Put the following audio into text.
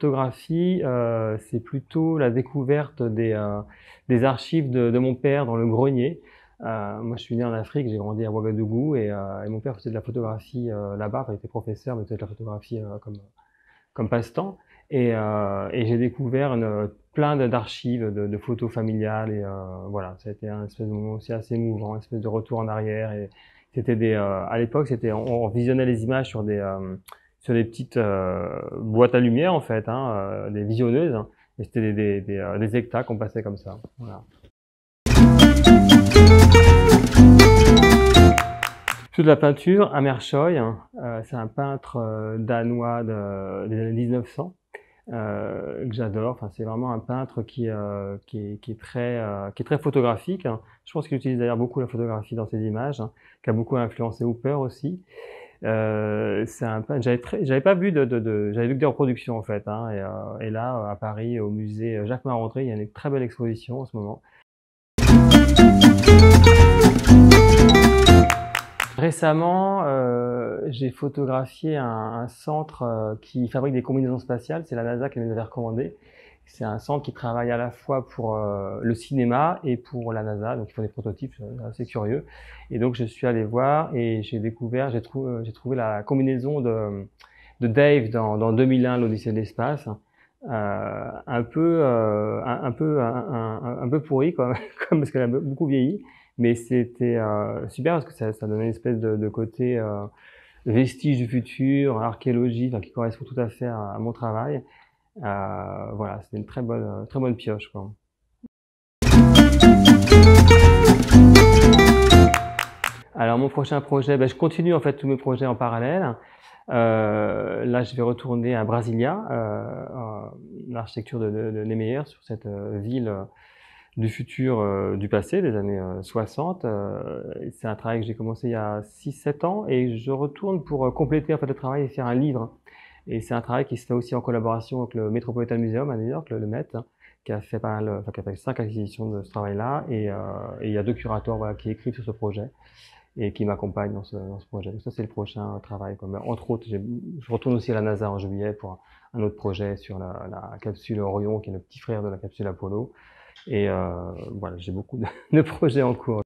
photographie, c'est plutôt la découverte des archives de mon père dans le grenier. Moi, je suis né en Afrique, j'ai grandi à Ouagadougou et mon père faisait de la photographie là-bas. Enfin, il était professeur, mais il faisait de la photographie comme passe-temps. Et j'ai découvert plein d'archives de photos familiales et voilà, ça a été un espèce de moment aussi assez émouvant, un espèce de retour en arrière. Et c'était à l'époque, on visionnait les images sur des petites boîtes à lumière en fait, hein, des visionneuses. Hein, et c'était des hectares qu'on passait comme ça. Voilà. Je fais de la peinture, Amer Choi, c'est un peintre danois des années 1900 que j'adore. Enfin, c'est vraiment un peintre qui est très photographique. Hein. Je pense qu'il utilise d'ailleurs beaucoup la photographie dans ses images, hein, qui a beaucoup influencé Hooper aussi. C'est un peintre. J'avais pas vu j'avais vu que des reproductions en fait. Hein, et là, à Paris, au musée Jacques Marandré, il y a une très belle exposition en ce moment. Récemment, j'ai photographié un centre qui fabrique des combinaisons spatiales. C'est la NASA qui me l'avait recommandé. C'est un centre qui travaille à la fois pour le cinéma et pour la NASA. Donc, ils font des prototypes, c'est assez curieux. Et donc, je suis allé voir et j'ai trouvé la combinaison de Dave dans 2001, l'Odyssée de l'espace. Un peu pourri, quoi, parce qu'elle a beaucoup vieilli. Mais c'était super parce que ça donnait une espèce de côté vestige du futur, archéologie, enfin, qui correspond tout à fait à mon travail. Voilà, c'était une très bonne pioche, quoi. Alors mon prochain projet, je continue en fait tous mes projets en parallèle. Là, je vais retourner à Brasilia, l'architecture de Niemeyer, sur cette ville du futur du passé, des années 60. C'est un travail que j'ai commencé il y a 6-7 ans et je retourne pour compléter en fait le travail et faire un livre. Et c'est un travail qui se fait aussi en collaboration avec le Metropolitan Museum à New York, le Met, hein, qui a fait pas mal, enfin, qui a fait 5 acquisitions de ce travail-là. Et il y a 2 curateurs, voilà, qui écrivent sur ce projet et qui m'accompagnent dans ce projet. Donc ça, c'est le prochain travail. Entre autres, je retourne aussi à la NASA en juillet pour un autre projet sur la capsule Orion, qui est le petit frère de la capsule Apollo. Et voilà, j'ai beaucoup de projets en cours.